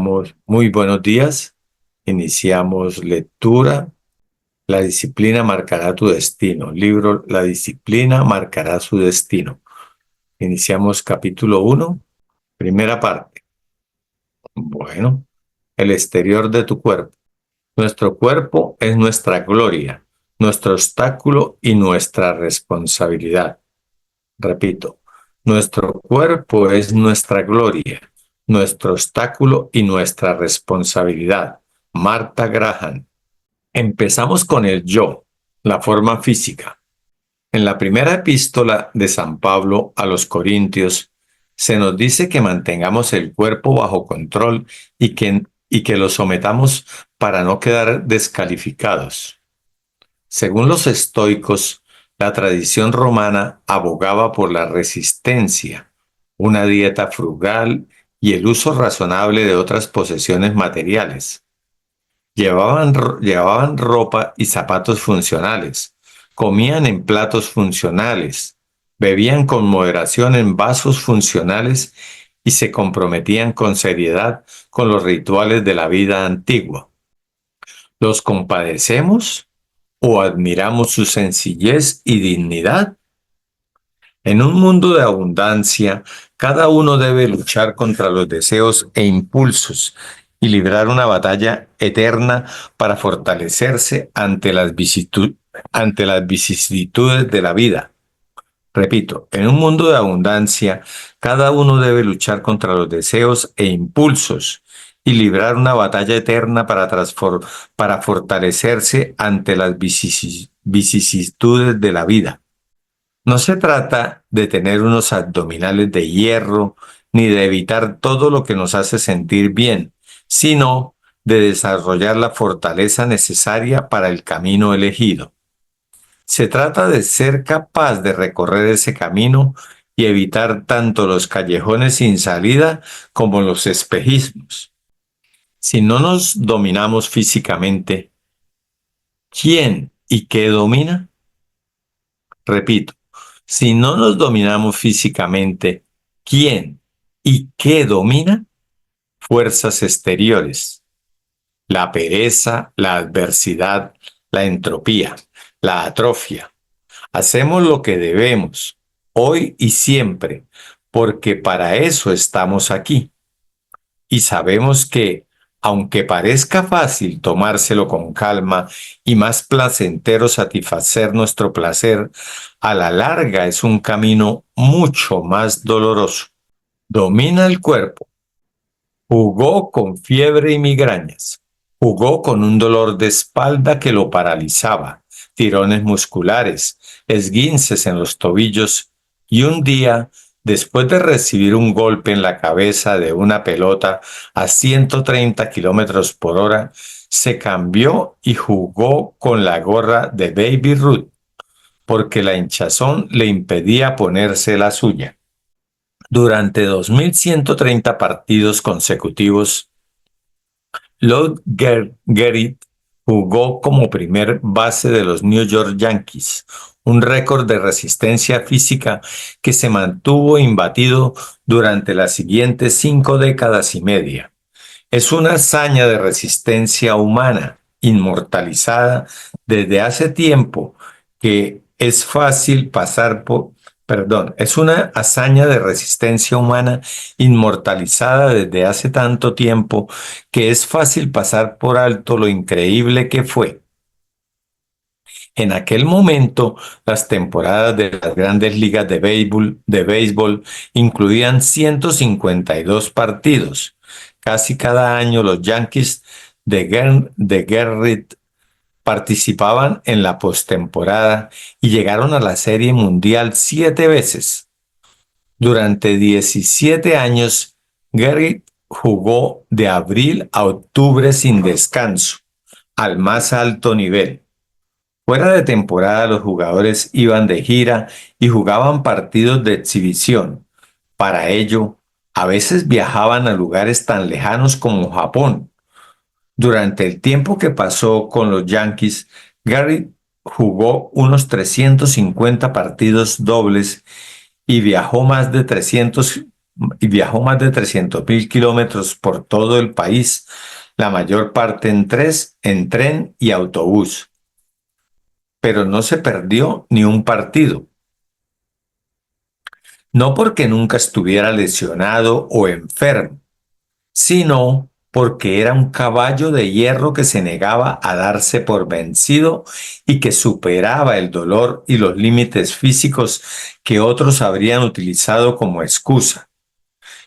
Iniciamos, muy buenos días. Iniciamos lectura. La disciplina marcará tu destino. Libro La disciplina marcará su destino. Iniciamos capítulo 1, primera parte. Bueno, el exterior de tu cuerpo. Nuestro cuerpo es nuestra gloria, nuestro obstáculo y nuestra responsabilidad. Repito, nuestro cuerpo es nuestra gloria, nuestro obstáculo y nuestra responsabilidad. Marta Graham. Empezamos con el yo, la forma física. En la primera epístola de San Pablo a los Corintios, se nos dice que mantengamos el cuerpo bajo control y que lo sometamos para no quedar descalificados. Según los estoicos, la tradición romana abogaba por la resistencia, una dieta frugal y el uso razonable de otras posesiones materiales. Llevaban ropa y zapatos funcionales, comían en platos funcionales, bebían con moderación en vasos funcionales y se comprometían con seriedad con los rituales de la vida antigua. ¿Los compadecemos o admiramos su sencillez y dignidad? En un mundo de abundancia, cada uno debe luchar contra los deseos e impulsos y librar una batalla eterna para fortalecerse ante las vicisitudes de la vida. Repito, en un mundo de abundancia, cada uno debe luchar contra los deseos e impulsos y librar una batalla eterna para fortalecerse ante las vicisitudes de la vida. No se trata de tener unos abdominales de hierro ni de evitar todo lo que nos hace sentir bien, sino de desarrollar la fortaleza necesaria para el camino elegido. Se trata de ser capaz de recorrer ese camino y evitar tanto los callejones sin salida como los espejismos. Si no nos dominamos físicamente, ¿quién y qué domina? Repito, si no nos dominamos físicamente, ¿quién y qué domina? Fuerzas exteriores. La pereza, la adversidad, la entropía, la atrofia. Hacemos lo que debemos, hoy y siempre, porque para eso estamos aquí. Y sabemos que, aunque parezca fácil tomárselo con calma y más placentero satisfacer nuestro placer, a la larga es un camino mucho más doloroso. Domina el cuerpo. Jugó con fiebre y migrañas. Jugó con un dolor de espalda que lo paralizaba, tirones musculares, esguinces en los tobillos y un día, después de recibir un golpe en la cabeza de una pelota a 130 kilómetros por hora, se cambió y jugó con la gorra de Baby Ruth, porque la hinchazón le impedía ponerse la suya. Durante 2130 partidos consecutivos, Lou Gehrig jugó como primer base de los New York Yankees, un récord de resistencia física que se mantuvo imbatido durante las siguientes 5 décadas y media. Es una hazaña de resistencia humana, inmortalizada desde hace tiempo, que es fácil pasar por, es una hazaña de resistencia humana inmortalizada desde hace tanto tiempo que es fácil pasar por alto lo increíble que fue. En aquel momento, las temporadas de las grandes ligas de béisbol incluían 152 partidos. Casi cada año los Yankees de Gehrig participaban en la postemporada y llegaron a la Serie Mundial 7 veces. Durante 17 años, Gehrig jugó de abril a octubre sin descanso, al más alto nivel. Fuera de temporada, los jugadores iban de gira y jugaban partidos de exhibición. Para ello, a veces viajaban a lugares tan lejanos como Japón. Durante el tiempo que pasó con los Yankees, Gehrig jugó unos 350 partidos dobles y viajó más de 300 y viajó más de 300.000 kilómetros por todo el país, la mayor parte en tren y autobús, pero no se perdió ni un partido. No porque nunca estuviera lesionado o enfermo, sino porque era un caballo de hierro que se negaba a darse por vencido y que superaba el dolor y los límites físicos que otros habrían utilizado como excusa.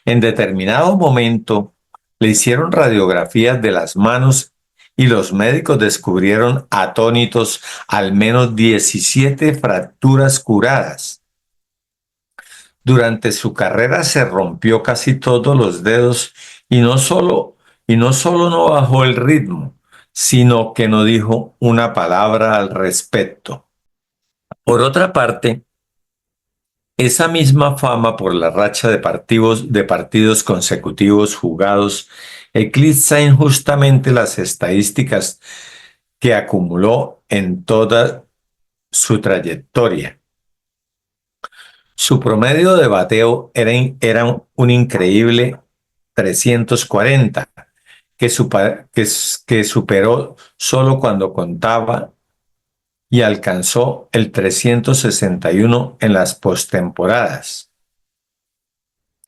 En determinado momento le hicieron radiografías de las manos y los médicos descubrieron atónitos al menos 17 fracturas curadas. Durante su carrera se rompió casi todos los dedos y no solo no bajó el ritmo, sino que no dijo una palabra al respecto. Por otra parte, esa misma fama por la racha de partidos consecutivos jugados eclipsa injustamente las estadísticas que acumuló en toda su trayectoria. Su promedio de bateo era un increíble 340, que superó solo cuando contaba y alcanzó el 361 en las postemporadas.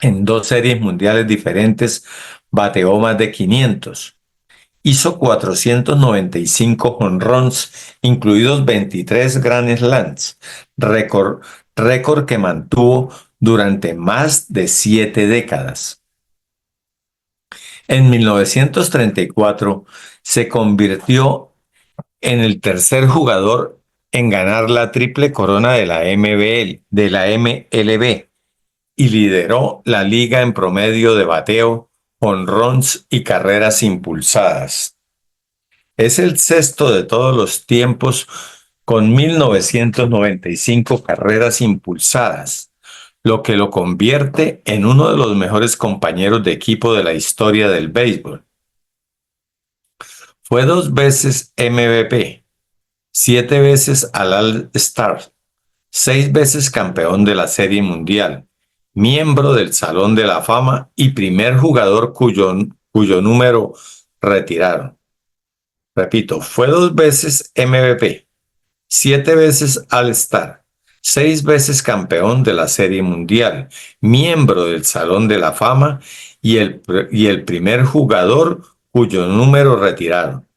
En dos series mundiales diferentes bateó más de 500. Hizo 495 jonrones, incluidos 23 Grand Slams, récord, récord que mantuvo durante más de 7 décadas. En 1934 se convirtió en el tercer jugador en ganar la triple corona de la MLB y lideró la liga en promedio de bateo, jonrones y carreras impulsadas. Es el sexto de todos los tiempos con 1995 carreras impulsadas, lo que lo convierte en uno de los mejores compañeros de equipo de la historia del béisbol. Fue 2 veces MVP, 7 veces al All-Star, 6 veces campeón de la Serie Mundial, miembro del Salón de la Fama y primer jugador cuyo número retiraron. Repito, fue 2 veces MVP, 7 veces All-Star, 6 veces campeón de la Serie Mundial, miembro del Salón de la Fama y el primer jugador cuyo número retiraron.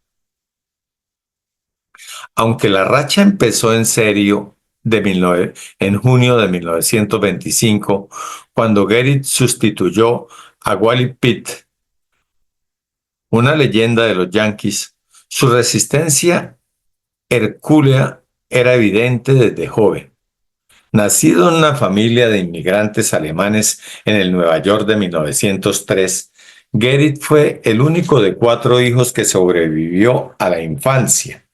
Aunque la racha empezó en serio en junio de 1925, cuando Gehrig sustituyó a Wally Pitt, una leyenda de los Yankees, su resistencia hercúlea era evidente desde joven. Nacido en una familia de inmigrantes alemanes en el Nueva York de 1903, Gehrig fue el único de 4 hijos que sobrevivió a la infancia.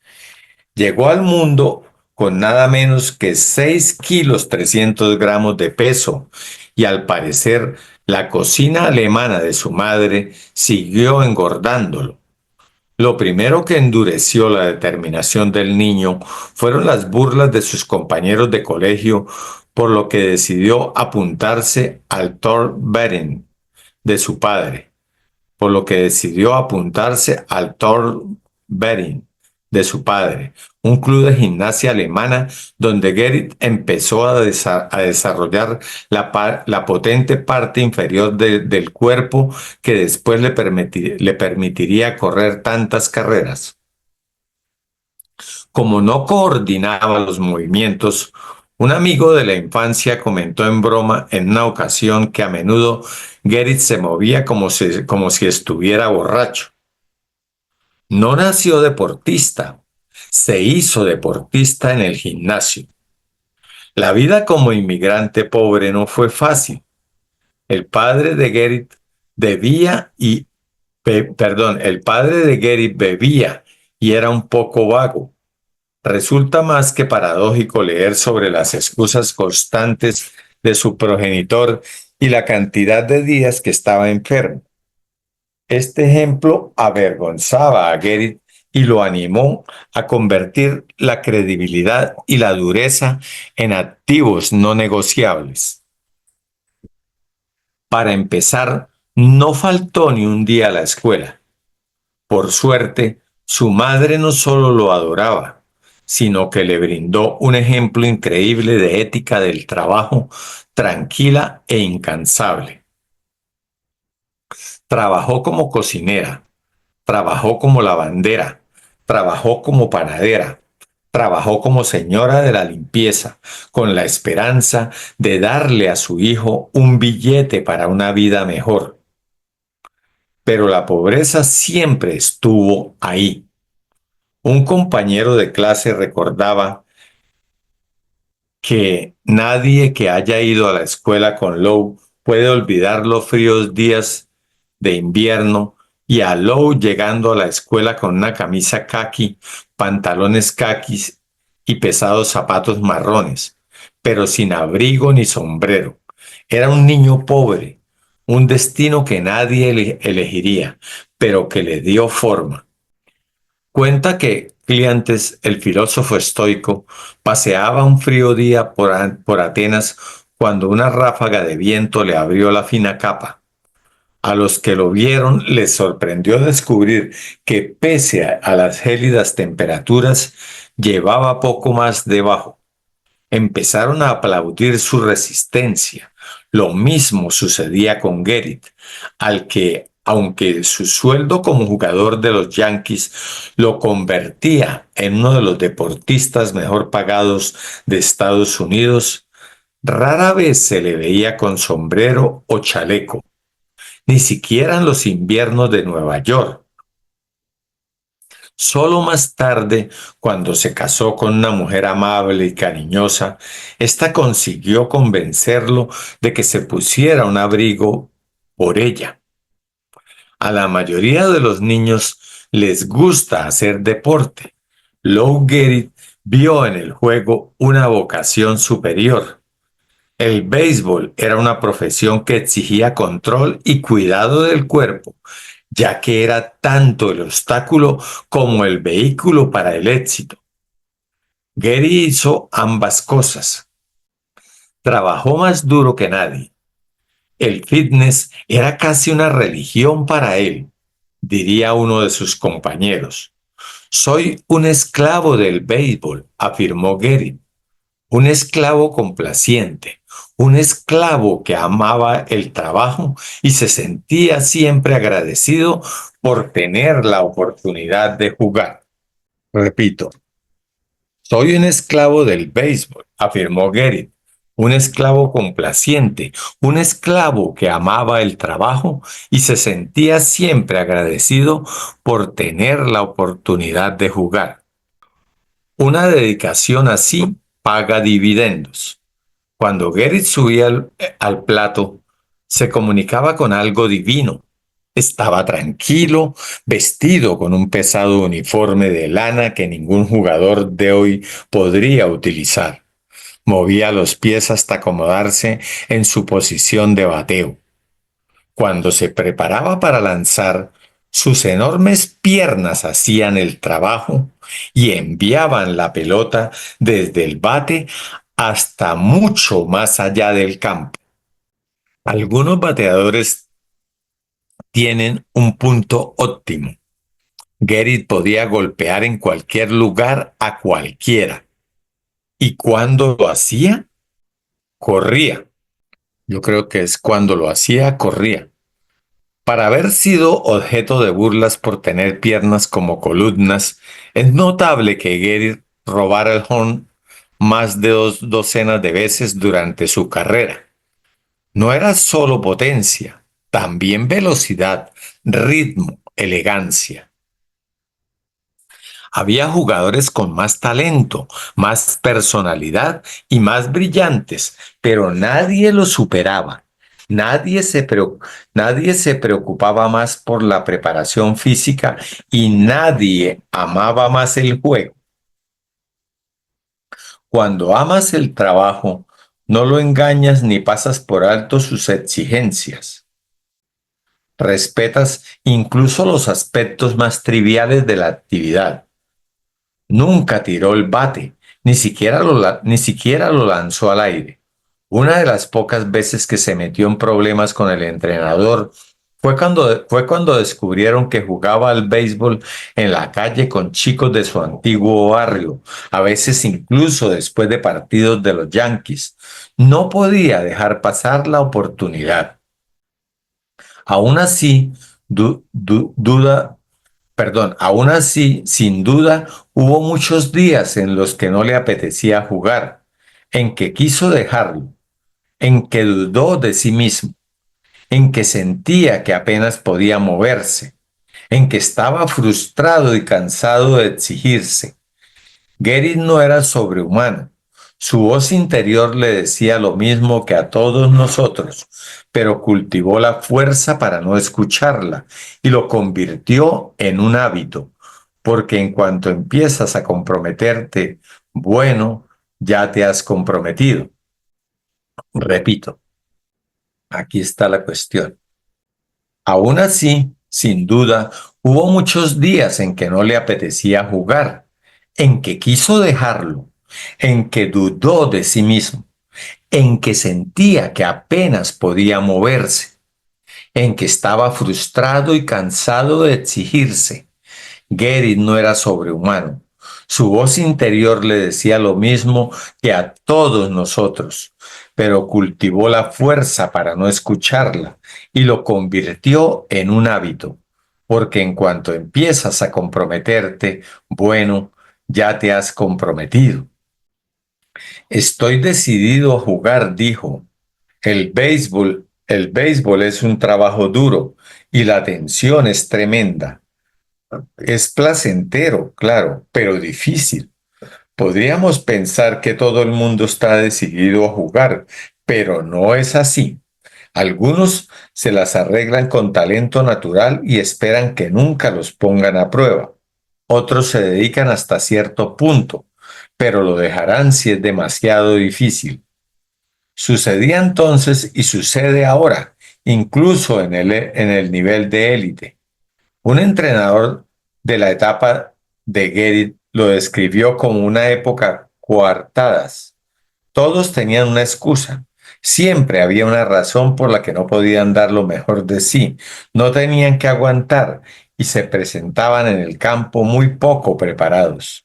Llegó al mundo con nada menos que 6 kilos 300 gramos de peso y al parecer la cocina alemana de su madre siguió engordándolo. Lo primero que endureció la determinación del niño fueron las burlas de sus compañeros de colegio, por lo que decidió apuntarse al Thor Betting de su padre, de su padre, un club de gimnasia alemana donde Gehrig empezó a desarrollar la potente parte inferior del cuerpo que después le permitiría correr tantas carreras. Como no coordinaba los movimientos, un amigo de la infancia comentó en broma en una ocasión que a menudo Gehrig se movía como si estuviera borracho. No nació deportista, se hizo deportista en el gimnasio. La vida como inmigrante pobre no fue fácil. El padre de Gehrig el padre de Gehrig bebía y era un poco vago. Resulta más que paradójico leer sobre las excusas constantes de su progenitor y la cantidad de días que estaba enfermo. Este ejemplo avergonzaba a Gehrig y lo animó a convertir la credibilidad y la dureza en activos no negociables. Para empezar, no faltó ni un día a la escuela. Por suerte, su madre no solo lo adoraba, sino que le brindó un ejemplo increíble de ética del trabajo, tranquila e incansable. Trabajó como cocinera, trabajó como lavandera, trabajó como panadera, trabajó como señora de la limpieza, con la esperanza de darle a su hijo un billete para una vida mejor. Pero la pobreza siempre estuvo ahí. Un compañero de clase recordaba que nadie que haya ido a la escuela con Lowe puede olvidar los fríos días de invierno y a Lowe llegando a la escuela con una camisa caqui, pantalones caquis y pesados zapatos marrones, pero sin abrigo ni sombrero. Era un niño pobre, un destino que nadie elegiría, pero que le dio forma. Cuenta que Cleantes, el filósofo estoico, paseaba un frío día por Atenas cuando una ráfaga de viento le abrió la fina capa. A los que lo vieron les sorprendió descubrir que pese a las gélidas temperaturas, llevaba poco más debajo. Empezaron a aplaudir su resistencia. Lo mismo sucedía con Gerrit, al que, aunque su sueldo como jugador de los Yankees lo convertía en uno de los deportistas mejor pagados de Estados Unidos, rara vez se le veía con sombrero o chaleco, ni siquiera en los inviernos de Nueva York. Solo más tarde, cuando se casó con una mujer amable y cariñosa, ésta consiguió convencerlo de que se pusiera un abrigo por ella. A la mayoría de los niños les gusta hacer deporte. Lou Gehrig vio en el juego una vocación superior. El béisbol era una profesión que exigía control y cuidado del cuerpo, ya que era tanto el obstáculo como el vehículo para el éxito. Gary hizo ambas cosas. Trabajó más duro que nadie. El fitness era casi una religión para él, diría uno de sus compañeros. Soy un esclavo del béisbol, afirmó Gary. Un esclavo complaciente, un esclavo que amaba el trabajo y se sentía siempre agradecido por tener la oportunidad de jugar. Repito, soy un esclavo del béisbol, afirmó Gary. Un esclavo complaciente, un esclavo que amaba el trabajo y se sentía siempre agradecido por tener la oportunidad de jugar. Una dedicación así paga dividendos. Cuando Gerrit subía al plato, se comunicaba con algo divino. Estaba tranquilo, vestido con un pesado uniforme de lana que ningún jugador de hoy podría utilizar. Movía los pies hasta acomodarse en su posición de bateo. Cuando se preparaba para lanzar, sus enormes piernas hacían el trabajo y enviaban la pelota desde el bate hasta mucho más allá del campo. Algunos bateadores tienen un punto óptimo. Gerrit podía golpear en cualquier lugar a cualquiera. ¿Y cuando lo hacía? Corría. Yo creo que es cuando lo hacía, corría. Para haber sido objeto de burlas por tener piernas como columnas, es notable que Gerrit robara el home más de 2 docenas de veces durante su carrera. No era solo potencia, también velocidad, ritmo, elegancia. Había jugadores con más talento, más personalidad y más brillantes, pero nadie los superaba. Nadie se preocupaba más por la preparación física y nadie amaba más el juego. Cuando amas el trabajo, no lo engañas ni pasas por alto sus exigencias. Respetas incluso los aspectos más triviales de la actividad. Nunca tiró el bate, ni siquiera lo lanzó al aire. Una de las pocas veces que se metió en problemas con el entrenador fue cuando descubrieron que jugaba al béisbol en la calle con chicos de su antiguo barrio, a veces incluso después de partidos de los Yankees. No podía dejar pasar la oportunidad. Aún así, du- du- duda, aún así, sin duda, hubo muchos días en los que no le apetecía jugar, en que quiso dejarlo, en que dudó de sí mismo, en que sentía que apenas podía moverse, en que estaba frustrado y cansado de exigirse. Gary no era sobrehumano. Su voz interior le decía lo mismo que a todos nosotros, pero cultivó la fuerza para no escucharla y lo convirtió en un hábito, porque en cuanto empiezas a comprometerte, bueno, ya te has comprometido. Repito, aquí está la cuestión. Aún así, sin duda, hubo muchos días en que no le apetecía jugar, en que quiso dejarlo, en que dudó de sí mismo, en que sentía que apenas podía moverse, en que estaba frustrado y cansado de exigirse. Gary no era sobrehumano. Su voz interior le decía lo mismo que a todos nosotros, pero cultivó la fuerza para no escucharla y lo convirtió en un hábito, porque en cuanto empiezas a comprometerte, bueno, ya te has comprometido. Estoy decidido a jugar, dijo. El béisbol es un trabajo duro y la tensión es tremenda. Es placentero, claro, pero difícil. Podríamos pensar que todo el mundo está decidido a jugar, pero no es así. Algunos se las arreglan con talento natural y esperan que nunca los pongan a prueba. Otros se dedican hasta cierto punto, pero lo dejarán si es demasiado difícil. Sucedía entonces y sucede ahora, incluso en el nivel de élite. Un entrenador de la etapa de Gary lo describió como una época coartadas. Todos tenían una excusa. Siempre había una razón por la que no podían dar lo mejor de sí. No tenían que aguantar y se presentaban en el campo muy poco preparados.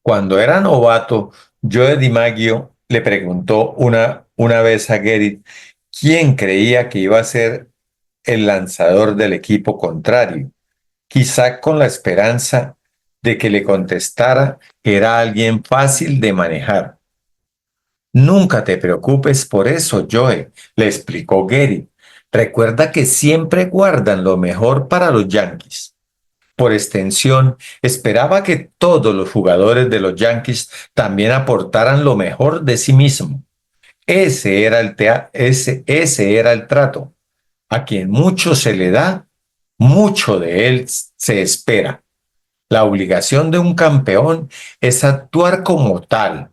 Cuando era novato, Joe DiMaggio le preguntó una vez a Gary quién creía que iba a ser el lanzador del equipo contrario, quizá con la esperanza de que le contestara que era alguien fácil de manejar. Nunca te preocupes por eso, Joe, le explicó Gary. Recuerda que siempre guardan lo mejor para los Yankees. Por extensión, esperaba que todos los jugadores de los Yankees también aportaran lo mejor de sí mismo. Ese era el trato. A quien mucho se le da, mucho de él se espera. La obligación de un campeón es actuar como tal,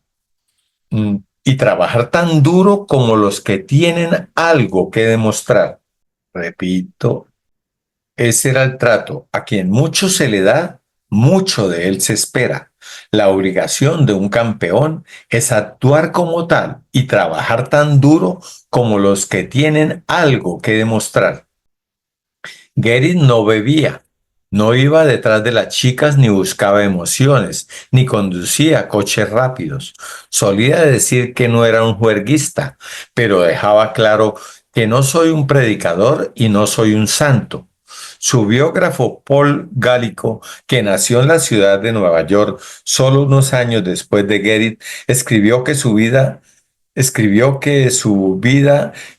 y trabajar tan duro como los que tienen algo que demostrar. Repito, ese era el trato. A quien mucho se le da, mucho de él se espera. La obligación de un campeón es actuar como tal y trabajar tan duro como los que tienen algo que demostrar. Gary no bebía, no iba detrás de las chicas ni buscaba emociones, ni conducía coches rápidos. Solía decir que no era un juerguista, pero dejaba claro que no soy un predicador y no soy un santo. Su biógrafo Paul Gallico, que nació en la ciudad de Nueva York solo unos años después de Gary, escribió que su vida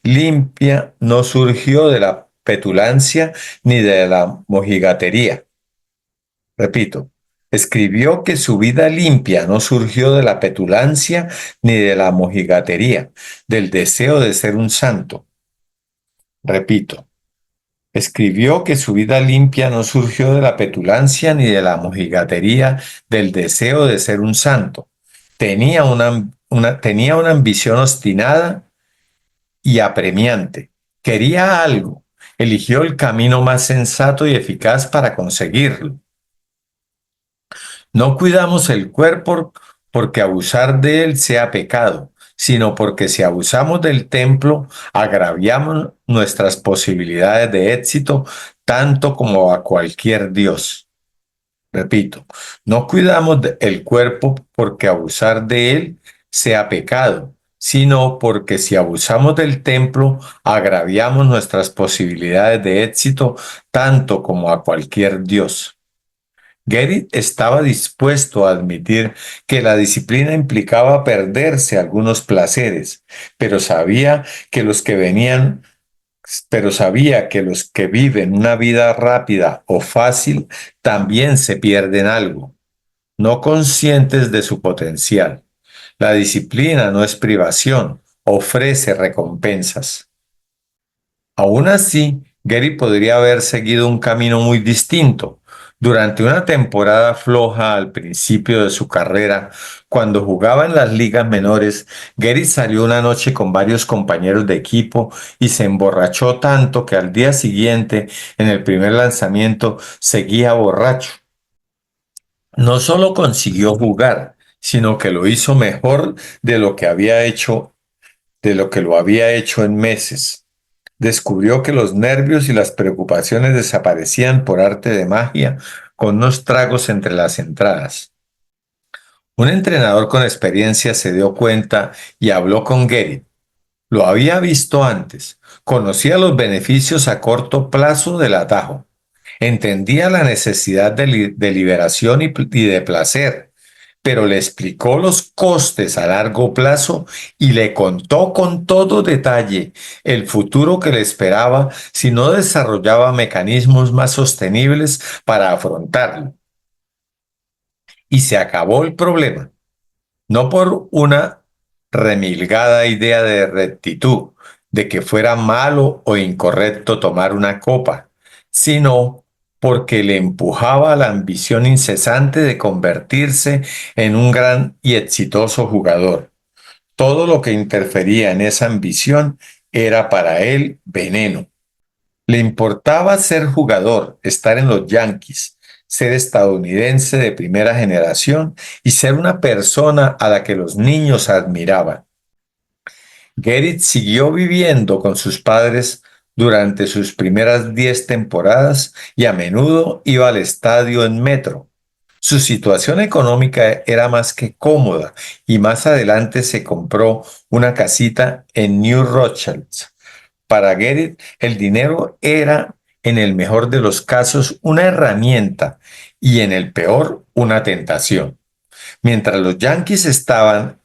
limpia no surgió de la petulancia ni de la mojigatería. Repito, escribió que su vida limpia no surgió de la petulancia ni de la mojigatería, del deseo de ser un santo. Repito, escribió que su vida limpia no surgió de la petulancia ni de la mojigatería, del deseo de ser un santo. Tenía una ambición obstinada y apremiante. Quería algo. Eligió el camino más sensato y eficaz para conseguirlo. No cuidamos el cuerpo porque abusar de él sea pecado, sino porque si abusamos del templo, agraviamos nuestras posibilidades de éxito tanto como a cualquier dios. Repito, no cuidamos el cuerpo porque abusar de él sea pecado, sino porque si abusamos del templo, agraviamos nuestras posibilidades de éxito tanto como a cualquier dios. Gerrit estaba dispuesto a admitir que la disciplina implicaba perderse algunos placeres, pero sabía que los que venían, pero sabía que los que viven una vida rápida o fácil también se pierden algo, no conscientes de su potencial. La disciplina no es privación, ofrece recompensas. Aún así, Gary podría haber seguido un camino muy distinto. Durante una temporada floja al principio de su carrera, cuando jugaba en las ligas menores, Gary salió una noche con varios compañeros de equipo y se emborrachó tanto que al día siguiente, en el primer lanzamiento, seguía borracho. No solo consiguió jugar, sino que lo hizo mejor de lo que había hecho, de lo que lo había hecho en meses. Descubrió que los nervios y las preocupaciones desaparecían por arte de magia con unos tragos entre las entradas. Un entrenador con experiencia se dio cuenta y habló con Gary. Lo había visto antes, conocía los beneficios a corto plazo del atajo, entendía la necesidad de liberación y de placer, pero le explicó los costes a largo plazo y le contó con todo detalle el futuro que le esperaba si no desarrollaba mecanismos más sostenibles para afrontarlo. Y se acabó el problema, no por una remilgada idea de rectitud, de que fuera malo o incorrecto tomar una copa, sino porque le empujaba a la ambición incesante de convertirse en un gran y exitoso jugador. Todo lo que interfería en esa ambición era para él veneno. Le importaba ser jugador, estar en los Yankees, ser estadounidense de primera generación y ser una persona a la que los niños admiraban. Gerrit siguió viviendo con sus padres durante sus primeras 10 temporadas y a menudo iba al estadio en metro. Su situación económica era más que cómoda y más adelante se compró una casita en New Rochelle. Para Gerrit, el dinero era, en el mejor de los casos, una herramienta y en el peor, una tentación. Mientras los Yankees estaban,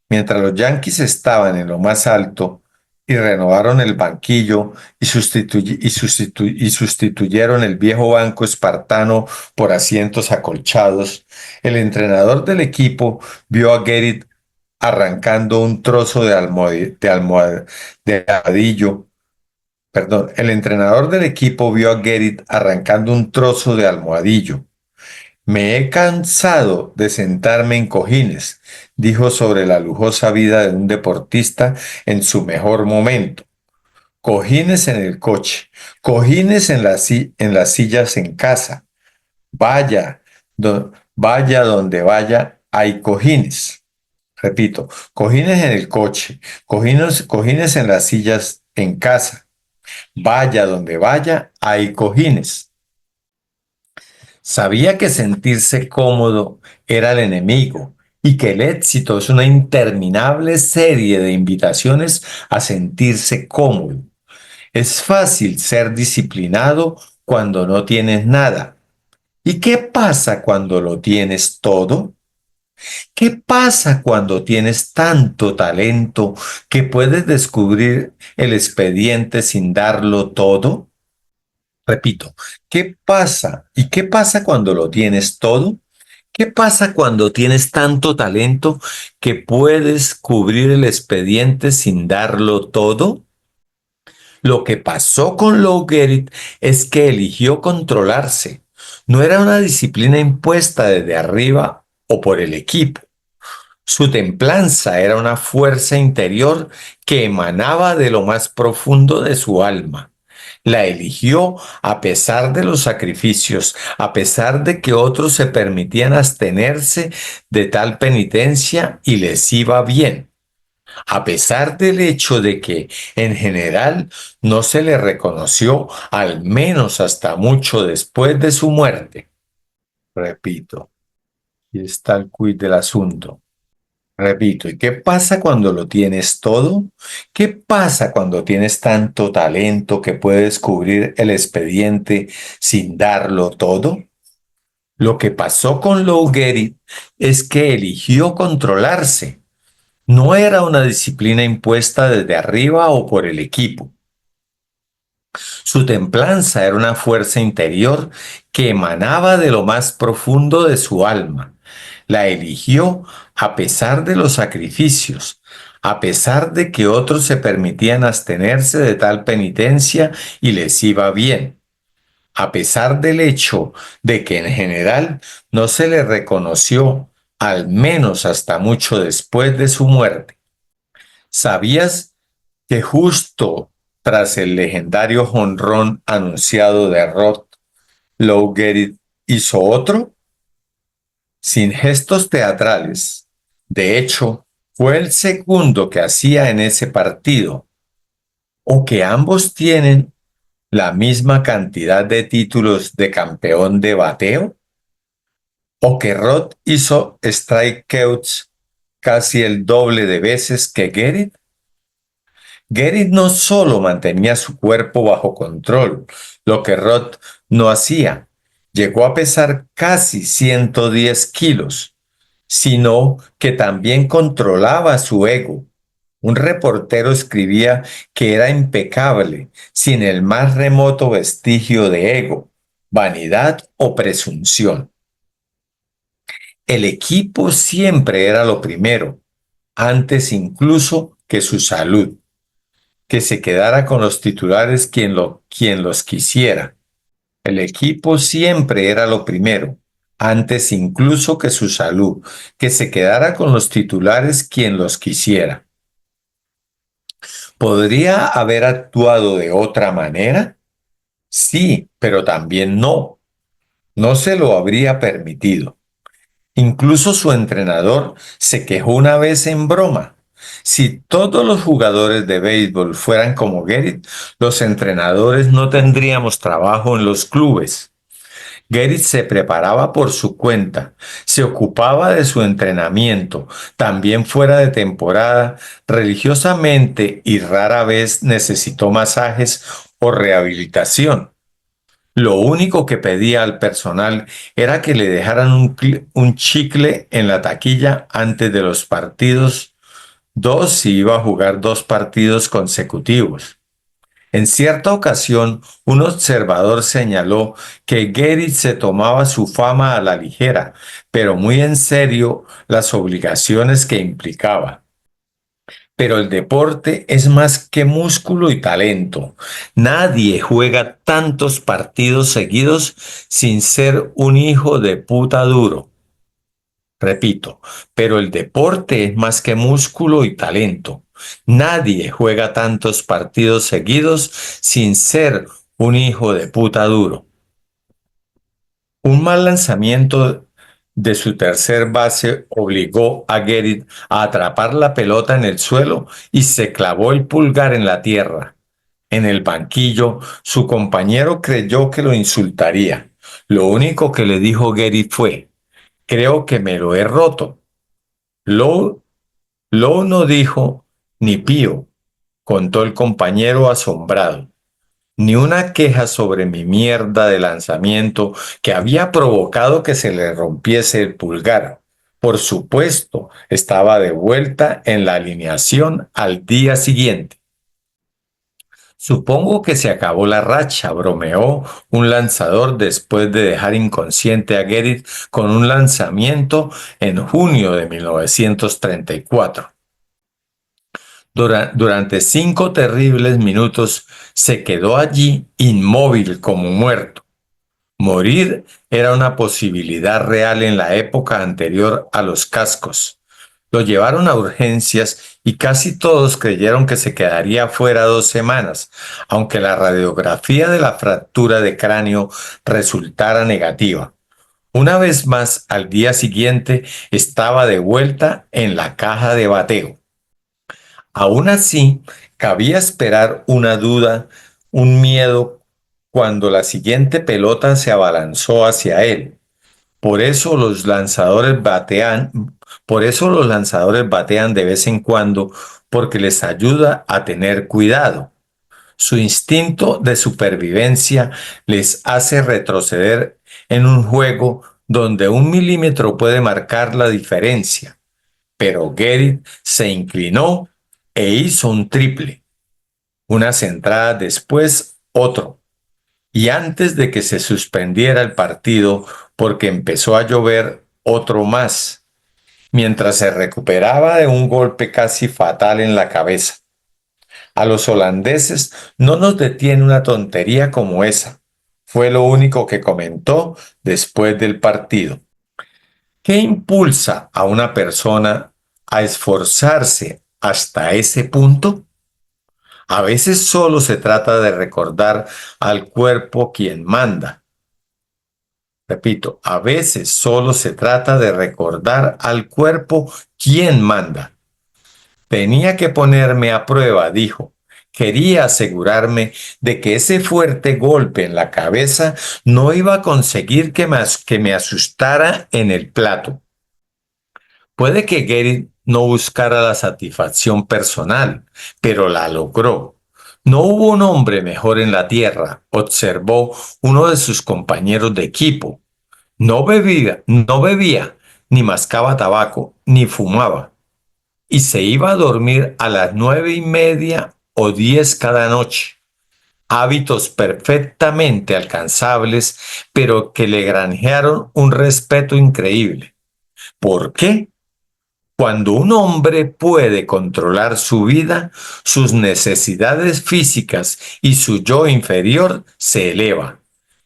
mientras los Yankees estaban en lo más alto y renovaron el banquillo y sustituyeron el viejo banco espartano por asientos acolchados, el entrenador del equipo vio a Gerrit arrancando un trozo de almohadillo. Perdón, el entrenador del equipo vio a Gerrit arrancando un trozo de almohadillo. Me he cansado de sentarme en cojines, dijo sobre la lujosa vida de un deportista en su mejor momento. Cojines en el coche, cojines en las sillas en casa. Vaya donde vaya, hay cojines. Repito, cojines en el coche, cojines en las sillas en casa. Vaya donde vaya, hay cojines. Sabía que sentirse cómodo era el enemigo y que el éxito es una interminable serie de invitaciones a sentirse cómodo. Es fácil ser disciplinado cuando no tienes nada. ¿Y qué pasa cuando lo tienes todo? ¿Qué pasa cuando tienes tanto talento que puedes descubrir el expediente sin darlo todo? Repito, ¿qué pasa? ¿Y qué pasa cuando lo tienes todo? ¿Qué pasa cuando tienes tanto talento que puedes cubrir el expediente sin darlo todo? Lo que pasó con Lou Gehrig es que eligió controlarse. No era una disciplina impuesta desde arriba o por el equipo. Su templanza era una fuerza interior que emanaba de lo más profundo de su alma. La eligió a pesar de los sacrificios, a pesar de que otros se permitían abstenerse de tal penitencia y les iba bien. a pesar del hecho de que en general no se le reconoció al menos hasta mucho después de su muerte. Repito, y está el quid del asunto. Repito, ¿y qué pasa cuando lo tienes todo? ¿Qué pasa cuando tienes tanto talento que puedes cubrir el expediente sin darlo todo? Lo que pasó con Lou Gehrig es que eligió controlarse. No era una disciplina impuesta desde arriba o por el equipo. Su templanza era una fuerza interior que emanaba de lo más profundo de su alma. La eligió a pesar de los sacrificios, a pesar de que otros se permitían abstenerse de tal penitencia y les iba bien, a pesar del hecho de que en general no se le reconoció, al menos hasta mucho después de su muerte. ¿Sabías que justo tras el legendario jonrón anunciado de Rod, Lou Gehrig hizo otro? Sin gestos teatrales. De hecho, fue el segundo que hacía en ese partido. ¿O que ambos tienen la misma cantidad de títulos de campeón de bateo? ¿O que Rod hizo strikeouts casi el doble de veces que Gehrig? Gehrig no solo mantenía su cuerpo bajo control, lo que Rod no hacía, llegó a pesar casi 110 kilos, sino que también controlaba su ego. Un reportero escribía que era impecable, sin el más remoto vestigio de ego, vanidad o presunción. El equipo siempre era lo primero, antes incluso que su salud. Que se quedara con los titulares quien los quisiera. El equipo siempre era lo primero, antes incluso que su salud, que se quedara con los titulares quien los quisiera. ¿Podría haber actuado de otra manera? Sí, pero también no. No se lo habría permitido. Incluso su entrenador se quejó una vez en broma. Si todos los jugadores de béisbol fueran como Gehrig, los entrenadores no tendríamos trabajo en los clubes. Gehrig se preparaba por su cuenta, se ocupaba de su entrenamiento, también fuera de temporada, religiosamente y rara vez necesitó masajes o rehabilitación. Lo único que pedía al personal era que le dejaran un chicle en la taquilla antes de los partidos, dos si iba a jugar dos partidos consecutivos. En cierta ocasión, un observador señaló que Gehrig se tomaba su fama a la ligera, pero muy en serio las obligaciones que implicaba. Pero el deporte es más que músculo y talento. Nadie juega tantos partidos seguidos sin ser un hijo de puta duro. Repito, pero el deporte es más que músculo y talento. Nadie juega tantos partidos seguidos sin ser un hijo de puta duro. Un mal lanzamiento de su tercer base obligó a Gehrig a atrapar la pelota en el suelo y se clavó el pulgar en la tierra. En el banquillo, su compañero creyó que lo insultaría. Lo único que le dijo Gehrig fue: "Creo que me lo he roto". Lowe, Lowe no dijo ni pío, contó el compañero asombrado. Ni una queja sobre mi mierda de lanzamiento que había provocado que se le rompiese el pulgar. Por supuesto, estaba de vuelta en la alineación al día siguiente. Supongo que se acabó la racha, bromeó un lanzador después de dejar inconsciente a Gehrig con un lanzamiento en junio de 1934. Durante 5 terribles minutos se quedó allí inmóvil como muerto. Morir era una posibilidad real en la época anterior a los cascos. Lo llevaron a urgencias y casi todos creyeron que se quedaría fuera 2 semanas, aunque la radiografía de la fractura de cráneo resultara negativa. Una vez más, al día siguiente, estaba de vuelta en la caja de bateo. Aún así, cabía esperar una duda, un miedo, cuando la siguiente pelota se abalanzó hacia él. Por eso los lanzadores batean, por eso los lanzadores batean de vez en cuando, porque les ayuda a tener cuidado. Su instinto de supervivencia les hace retroceder en un juego donde un milímetro puede marcar la diferencia. Pero Gerrit se inclinó e hizo un triple. Unas entradas después, otro. Y antes de que se suspendiera el partido, porque empezó a llover, otro más, mientras se recuperaba de un golpe casi fatal en la cabeza. A los holandeses no nos detiene una tontería como esa. Fue lo único que comentó después del partido. ¿Qué impulsa a una persona a esforzarse hasta ese punto? A veces solo se trata de recordar al cuerpo quien manda. Repito, a veces solo se trata de recordar al cuerpo quién manda. Tenía que ponerme a prueba, dijo. Quería asegurarme de que ese fuerte golpe en la cabeza no iba a conseguir que me asustara en el plato. Puede que Gary no buscara la satisfacción personal, pero la logró. No hubo un hombre mejor en la tierra, observó uno de sus compañeros de equipo. No bebía, ni mascaba tabaco, ni fumaba. Y se iba a dormir a las 9:30 o 10 cada noche. Hábitos perfectamente alcanzables, pero que le granjearon un respeto increíble. ¿Por qué? Cuando un hombre puede controlar su vida, sus necesidades físicas y su yo inferior se eleva,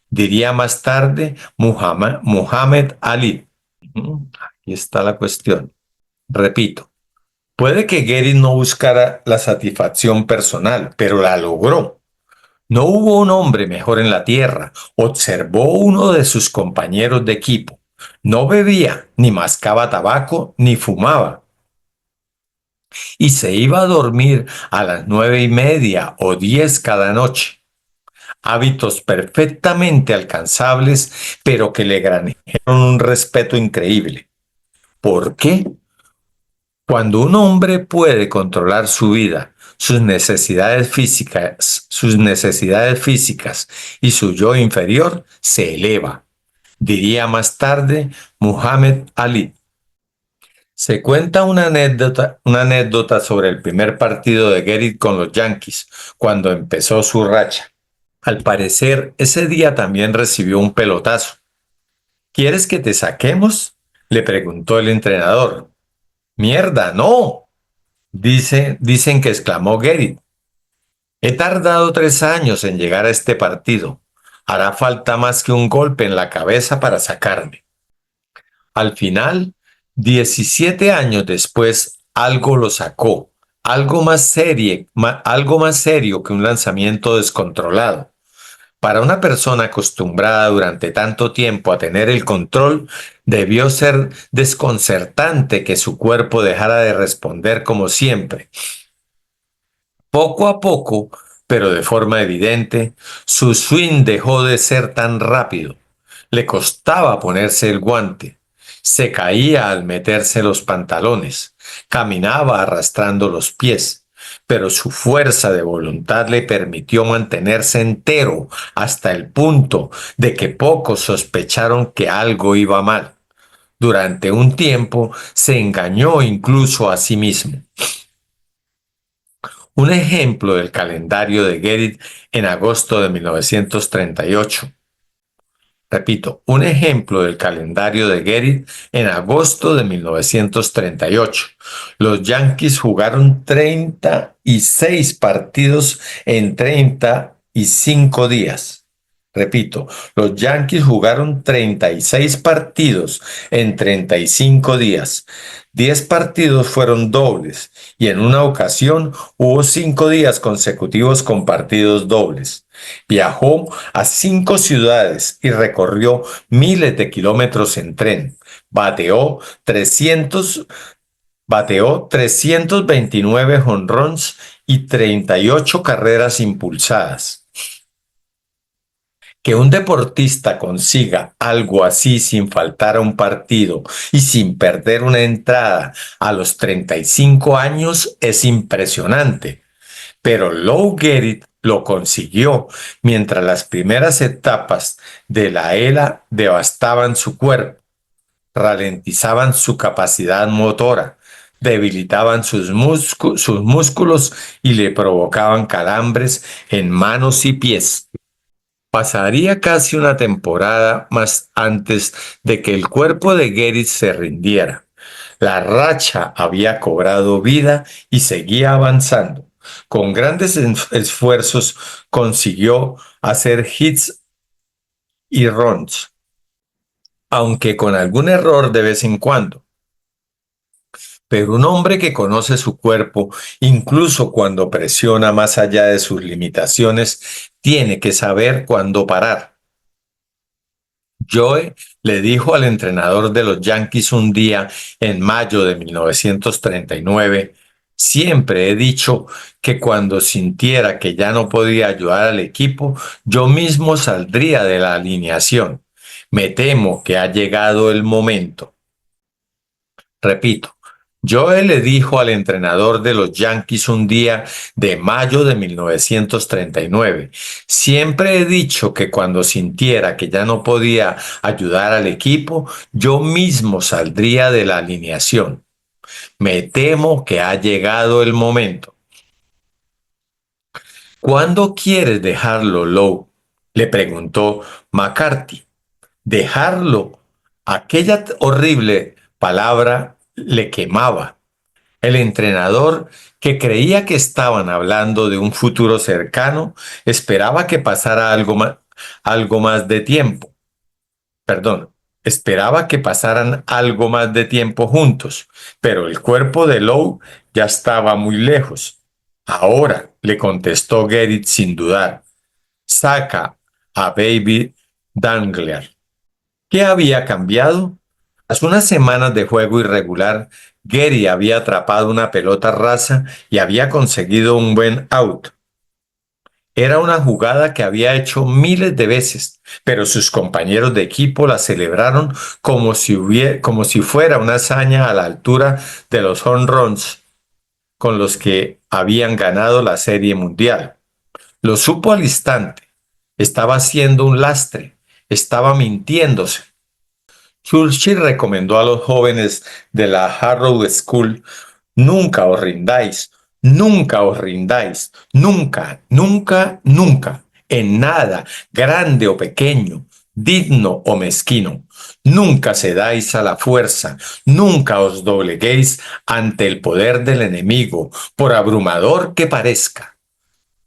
diría más tarde Muhammad Ali. Aquí está la cuestión. Repito, puede que Gary no buscara la satisfacción personal, pero la logró. No hubo un hombre mejor en la tierra, observó uno de sus compañeros de equipo. No bebía, ni mascaba tabaco, ni fumaba. Y se iba a dormir a las 9:30 o 10 cada noche. Hábitos perfectamente alcanzables, pero que le granjearon un respeto increíble. ¿Por qué? Cuando un hombre puede controlar su vida, sus necesidades físicas y su yo inferior, se eleva. Diría más tarde Muhammad Ali. Se cuenta una anécdota sobre el primer partido de Gerrit con los Yankees, cuando empezó su racha. Al parecer, ese día también recibió un pelotazo. ¿Quieres que te saquemos?, le preguntó el entrenador. Mierda, no, dicen que exclamó Gerrit. He tardado 3 años en llegar a este partido. Hará falta más que un golpe en la cabeza para sacarme. Al final, 17 años después, algo lo sacó, algo más serio que un lanzamiento descontrolado. Para una persona acostumbrada durante tanto tiempo a tener el control, debió ser desconcertante que su cuerpo dejara de responder como siempre. Poco a poco, pero de forma evidente, su swing dejó de ser tan rápido. Le costaba ponerse el guante. Se caía al meterse los pantalones. Caminaba arrastrando los pies. Pero su fuerza de voluntad le permitió mantenerse entero hasta el punto de que pocos sospecharon que algo iba mal. Durante un tiempo se engañó incluso a sí mismo. Un ejemplo del calendario de Gerrit en agosto de 1938. Repito, un ejemplo del calendario de Gerrit en agosto de 1938. Los Yankees jugaron 36 partidos en 35 días. Repito, los Yankees jugaron 36 partidos en 35 días. 10 partidos fueron dobles y en una ocasión hubo 5 días consecutivos con partidos dobles. Viajó a 5 ciudades y recorrió miles de kilómetros en tren. Bateó Bateó 329 jonrones y 38 carreras impulsadas. Que un deportista consiga algo así sin faltar a un partido y sin perder una entrada a los 35 años es impresionante. Pero Lou Gehrig lo consiguió mientras las primeras etapas de la ELA devastaban su cuerpo, ralentizaban su capacidad motora, debilitaban sus músculos y le provocaban calambres en manos y pies. Pasaría casi una temporada más antes de que el cuerpo de Gehrig se rindiera. La racha había cobrado vida y seguía avanzando. Con grandes esfuerzos consiguió hacer hits y runs, aunque con algún error de vez en cuando. Pero un hombre que conoce su cuerpo, incluso cuando presiona más allá de sus limitaciones, tiene que saber cuándo parar. Joe le dijo al entrenador de los Yankees un día en mayo de 1939, siempre he dicho que cuando sintiera que ya no podía ayudar al equipo, yo mismo saldría de la alineación. Me temo que ha llegado el momento. Repito, Joe le dijo al entrenador de los Yankees un día de mayo de 1939, siempre he dicho que cuando sintiera que ya no podía ayudar al equipo, yo mismo saldría de la alineación. Me temo que ha llegado el momento. ¿Cuándo quieres dejarlo, Lowe? Le preguntó McCarthy. Dejarlo. Aquella horrible palabra le quemaba. El entrenador, que creía que estaban hablando de un futuro cercano, esperaba que pasara algo más de tiempo. Perdón, esperaba que pasaran algo más de tiempo juntos, pero el cuerpo de Lowe ya estaba muy lejos. Ahora, le contestó Gerrit sin dudar, saca a Baby Dangler. ¿Qué había cambiado? Tras unas semanas de juego irregular, Gary había atrapado una pelota rasa y había conseguido un buen out. Era una jugada que había hecho miles de veces, pero sus compañeros de equipo la celebraron como si fuera una hazaña a la altura de los home runs con los que habían ganado la Serie Mundial. Lo supo al instante. Estaba haciendo un lastre, estaba mintiéndose. Churchill recomendó a los jóvenes de la Harrow School: nunca os rindáis, nunca os rindáis, nunca, nunca, nunca, en nada, grande o pequeño, digno o mezquino. Nunca cedáis a la fuerza, nunca os dobleguéis ante el poder del enemigo, por abrumador que parezca.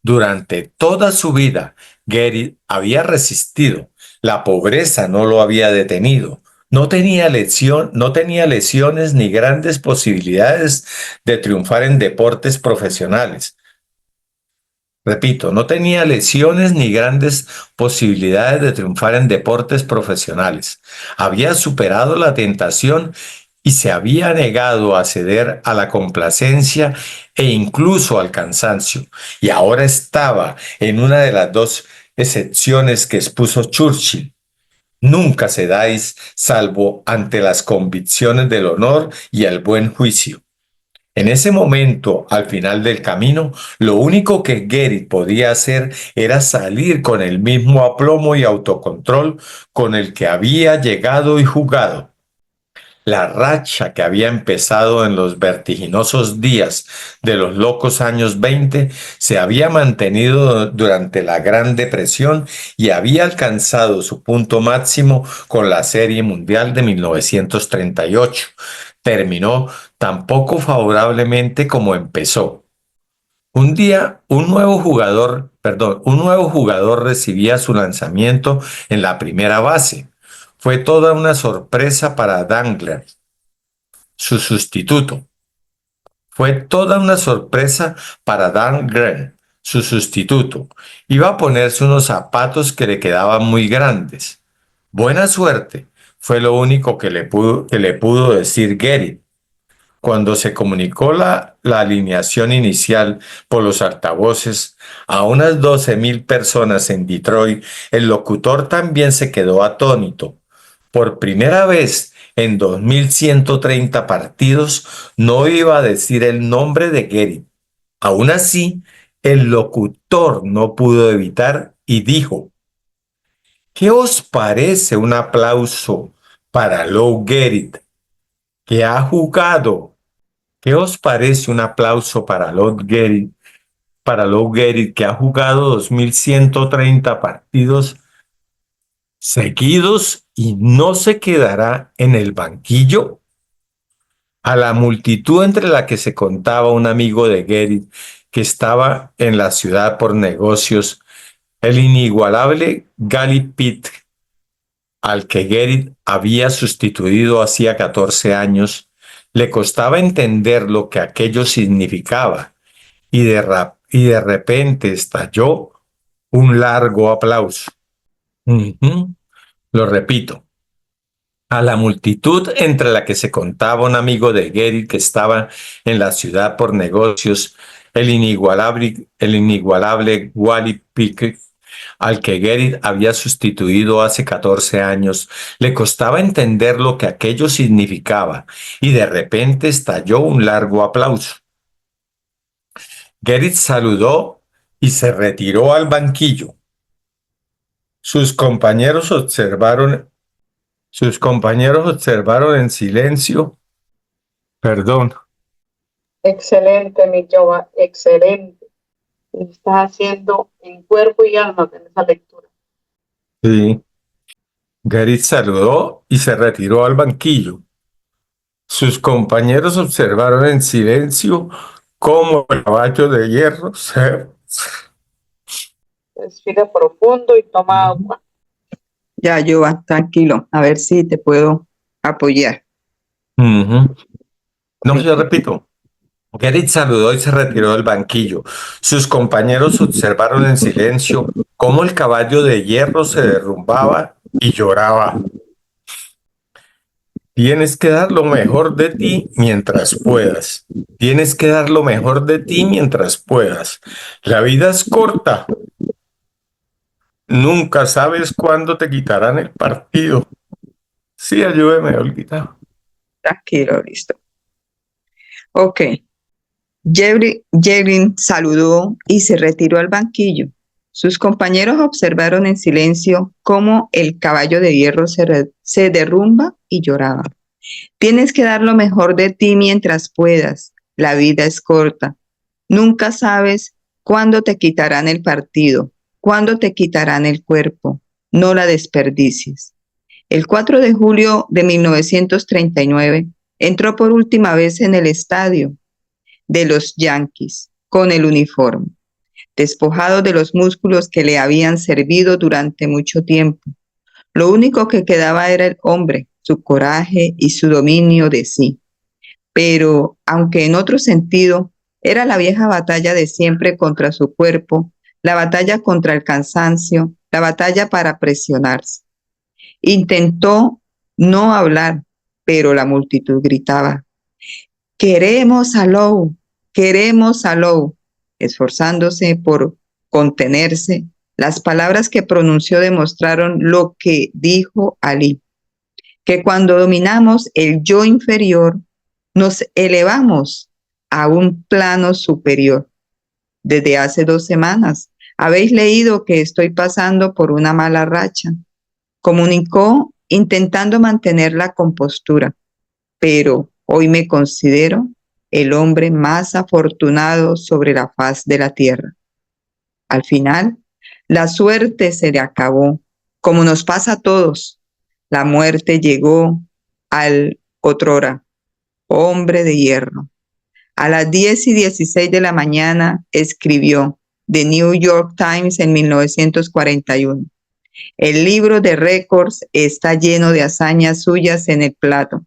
Durante toda su vida, Gary había resistido. La pobreza no lo había detenido. No tenía lesiones ni grandes posibilidades de triunfar en deportes profesionales. Repito, no tenía lesiones ni grandes posibilidades de triunfar en deportes profesionales. Había superado la tentación y se había negado a ceder a la complacencia e incluso al cansancio. Y ahora estaba en una de las dos excepciones que expuso Churchill. Nunca cedáis salvo ante las convicciones del honor y el buen juicio. En ese momento, al final del camino, lo único que Gehrig podía hacer era salir con el mismo aplomo y autocontrol con el que había llegado y jugado. La racha que había empezado en los vertiginosos días de los locos años 20 se había mantenido durante la Gran Depresión y había alcanzado su punto máximo con la Serie Mundial de 1938. Terminó tan poco favorablemente como empezó. Un día, un nuevo jugador recibía su lanzamiento en la primera base. Fue toda una sorpresa para Dangler, su sustituto. Fue toda una sorpresa para Dan Green, su sustituto. Iba a ponerse unos zapatos que le quedaban muy grandes. Buena suerte, fue lo único que le pudo decir Gehrig. Cuando se comunicó la alineación inicial por los altavoces a unas 12.000 personas en Detroit, el locutor también se quedó atónito. Por primera vez en 2.130 partidos no iba a decir el nombre de Gary. Aún así, el locutor no pudo evitar y dijo: ¿Qué os parece un aplauso para Lou Gehrig, que ha jugado? ¿Qué os parece un aplauso para Lou Gehrig, que ha jugado 2.130 partidos seguidos y no se quedará en el banquillo? A la multitud, entre la que se contaba un amigo de Gehrig que estaba en la ciudad por negocios, el inigualable Gary Pitt, al que Gehrig había sustituido hacía 14 años, le costaba entender lo que aquello significaba y de repente estalló un largo aplauso. Lo repito. A la multitud, entre la que se contaba un amigo de Gehrig que estaba en la ciudad por negocios, el inigualable Wally Pickett, al que Gehrig había sustituido hace 14 años, le costaba entender lo que aquello significaba y de repente estalló un largo aplauso. Gehrig saludó y se retiró al banquillo. Sus compañeros observaron, sus compañeros observaron en silencio. Perdón. Excelente, mi Joa, excelente. Estás haciendo en cuerpo y alma en esa lectura. Sí. Gary saludó y se retiró al banquillo. Sus compañeros observaron en silencio cómo el caballo de hierro se... Respira profundo y toma agua. Ya, Joa, tranquilo. A ver si te puedo apoyar. No, yo repito. Gary saludó y se retiró del banquillo. Sus compañeros observaron en silencio cómo el caballo de hierro se derrumbaba y lloraba. Tienes que dar lo mejor de ti mientras puedas. Tienes que dar lo mejor de ti mientras puedas. La vida es corta. Nunca sabes cuándo te quitarán el partido. Sí, ayúdeme, Olguita. Tranquilo, listo. Ok. Gehrig saludó y se retiró al banquillo. Sus compañeros observaron en silencio cómo el caballo de hierro se derrumba y lloraba. Tienes que dar lo mejor de ti mientras puedas. La vida es corta. Nunca sabes cuándo te quitarán el partido, cuándo te quitarán el cuerpo. No la desperdicies. El 4 de julio de 1939 entró por última vez en el estadio de los Yankees con el uniforme, despojado de los músculos que le habían servido durante mucho tiempo. Lo único que quedaba era el hombre, su coraje y su dominio de sí. Pero, aunque en otro sentido, era la vieja batalla de siempre contra su cuerpo, la batalla contra el cansancio, la batalla para presionarse. Intentó no hablar, pero la multitud gritaba: queremos a Lou, queremos a Lou. Esforzándose por contenerse, las palabras que pronunció demostraron lo que dijo Ali, que cuando dominamos el yo inferior, nos elevamos a un plano superior. Desde hace 2 semanas habéis leído que estoy pasando por una mala racha, comunicó intentando mantener la compostura, pero hoy me considero el hombre más afortunado sobre la faz de la tierra. Al final, la suerte se le acabó, como nos pasa a todos. La muerte llegó al otrora hombre de hierro. A las 10:16 de la mañana escribió The New York Times en 1941. El libro de récords está lleno de hazañas suyas en el plato,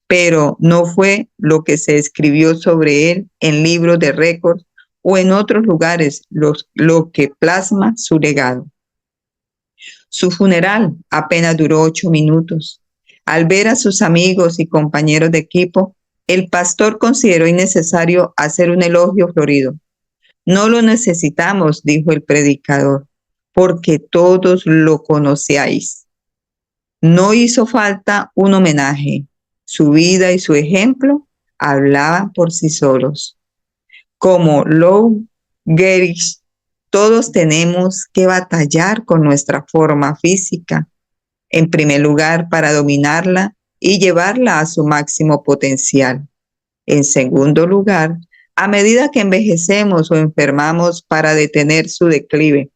pero no fue lo que se escribió sobre él en libros de récords o en otros lugares lo que plasma su legado. Su funeral apenas duró 8 minutos. Al ver a sus amigos y compañeros de equipo, El pastor consideró innecesario hacer un elogio florido. No lo necesitamos, dijo el predicador, porque todos lo conocíais. No hizo falta un homenaje. Su vida y su ejemplo hablaban por sí solos. Como Lou Gehrig, todos tenemos que batallar con nuestra forma física, en primer lugar para dominarla y llevarla a su máximo potencial. En segundo lugar, a medida que envejecemos o enfermamos, para detener su declive,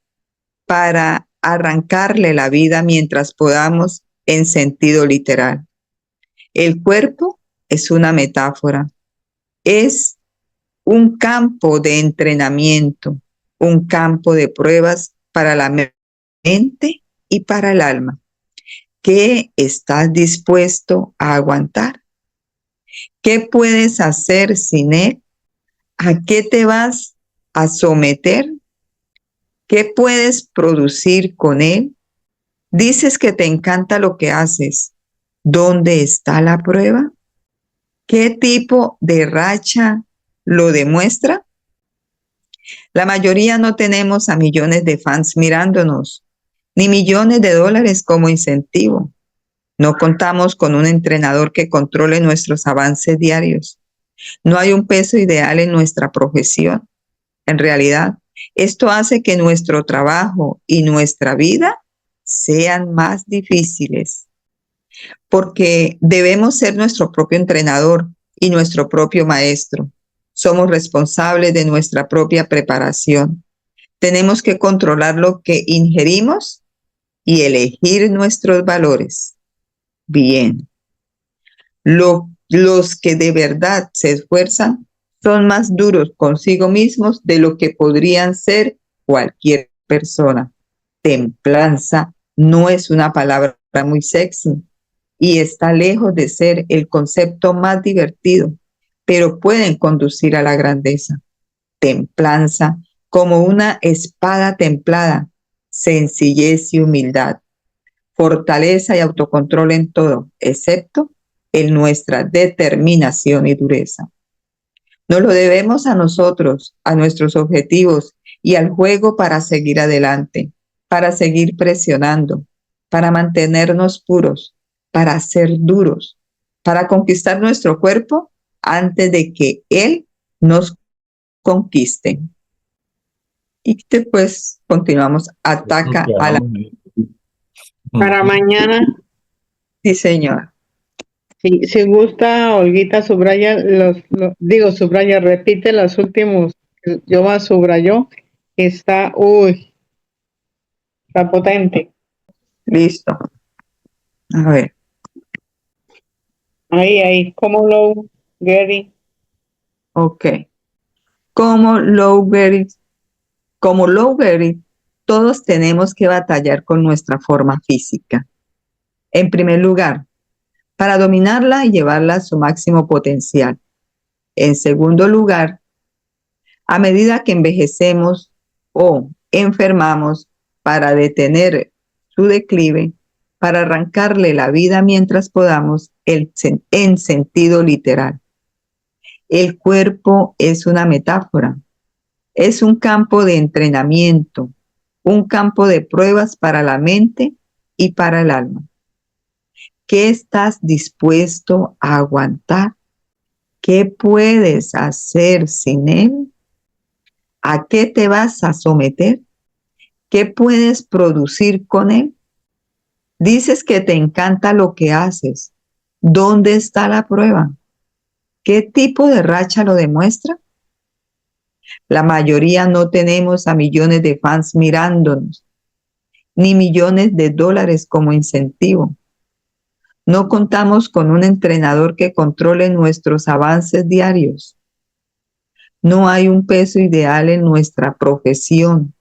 para arrancarle la vida mientras podamos en sentido literal. El cuerpo es una metáfora, es un campo de entrenamiento, un campo de pruebas para la mente y para el alma. ¿Qué estás dispuesto a aguantar? ¿Qué puedes hacer sin él? ¿A qué te vas a someter? ¿Qué puedes producir con él? Dices que te encanta lo que haces. ¿Dónde está la prueba? ¿Qué tipo de racha lo demuestra? La mayoría no tenemos a millones de fans mirándonos, ni millones de dólares como incentivo. No contamos con un entrenador que controle nuestros avances diarios. No hay un peso ideal en nuestra profesión. En realidad, esto hace que nuestro trabajo y nuestra vida sean más difíciles, porque debemos ser nuestro propio entrenador y nuestro propio maestro. Somos responsables de nuestra propia preparación. Tenemos que controlar lo que ingerimos y elegir nuestros valores. Bien, los que de verdad se esfuerzan son más duros consigo mismos de lo que podrían ser cualquier persona. Templanza no es una palabra muy sexy y está lejos de ser el concepto más divertido, pero pueden conducir a la grandeza. Templanza como una espada templada, sencillez y humildad, fortaleza y autocontrol en todo, excepto en nuestra determinación y dureza. Nos lo debemos a nosotros, a nuestros objetivos y al juego para seguir adelante, para seguir presionando, para mantenernos puros, para ser duros, para conquistar nuestro cuerpo antes de que él nos conquiste. Y después continuamos, ataca a la... Para mañana, Sí, señor. si gusta, Olguita, subraya subraya, repite los últimos. Yo más subrayó. Está potente. Listo. A ver. Ahí, como Lou Gehrig. Ok. Como Lou Gehrig, todos tenemos que batallar con nuestra forma física. En primer lugar, para dominarla y llevarla a su máximo potencial. En segundo lugar, a medida que envejecemos o enfermamos, para detener su declive, para arrancarle la vida mientras podamos, en sentido literal. El cuerpo es una metáfora, es un campo de entrenamiento, un campo de pruebas para la mente y para el alma. ¿Qué estás dispuesto a aguantar? ¿Qué puedes hacer sin él? ¿A qué te vas a someter? ¿Qué puedes producir con él? Dices que te encanta lo que haces. ¿Dónde está la prueba? ¿Qué tipo de racha lo demuestra? La mayoría no tenemos a millones de fans mirándonos, ni millones de dólares como incentivo. No contamos con un entrenador que controle nuestros avances diarios. No hay un peso ideal en nuestra profesión.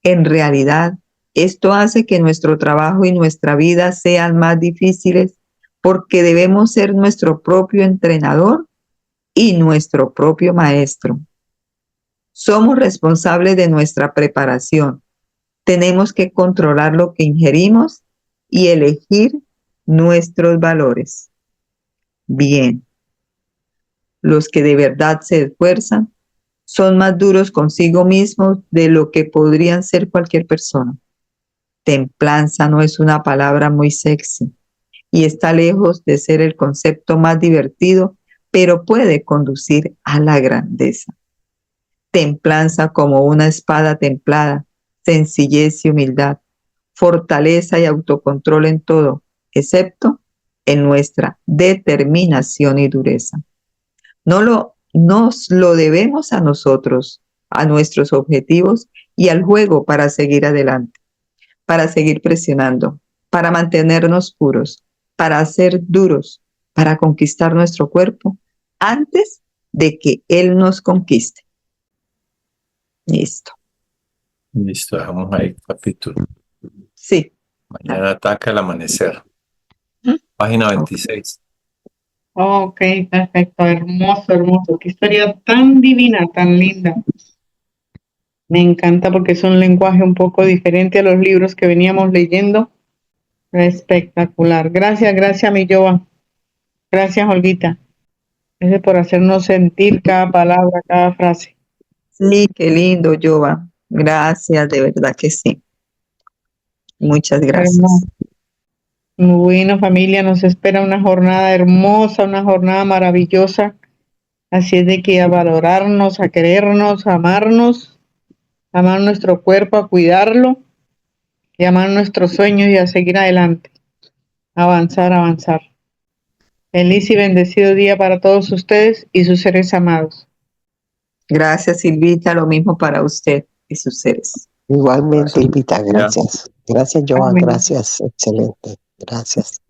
En realidad, esto hace que nuestro trabajo y nuestra vida sean más difíciles porque debemos ser nuestro propio entrenador y nuestro propio maestro. Somos responsables de nuestra preparación. Tenemos que controlar lo que ingerimos y elegir nuestros valores. Bien. los que de verdad se esfuerzan, son más duros consigo mismos de lo que podrían ser cualquier persona. Templanza no es una palabra muy sexy y está lejos de ser el concepto más divertido, pero puede conducir a la grandeza. Templanza como una espada templada, sencillez y humildad, fortaleza y autocontrol en todo, excepto en nuestra determinación y dureza. Nos lo debemos a nosotros, a nuestros objetivos y al juego para seguir adelante, para seguir presionando, para mantenernos puros, para ser duros, para conquistar nuestro cuerpo antes de que Él nos conquiste. Listo. Listo, dejamos ahí el capítulo. Sí. Mañana ataca el amanecer. Página 26. Ok, perfecto, hermoso, hermoso. Qué historia tan divina, tan linda. Me encanta porque es un lenguaje un poco diferente a los libros que veníamos leyendo. Espectacular. Gracias, gracias, mi Yoba. Gracias, Olguita. Gracias por hacernos sentir cada palabra, cada frase. Sí, qué lindo, Yoba. Gracias, de verdad que sí. Muchas gracias. Hermoso. Bueno, familia, nos espera una jornada hermosa, una jornada maravillosa. Así es de que a valorarnos, a querernos, a amarnos, a amar nuestro cuerpo, a cuidarlo, y a amar nuestros sueños y a seguir adelante. Avanzar, avanzar. Feliz y bendecido día para todos ustedes y sus seres amados. Gracias, Silvita. Lo mismo para usted y sus seres. Igualmente, Gracias. Silvita, gracias. Gracias, Joan, Amén. gracias. Excelente. Gracias.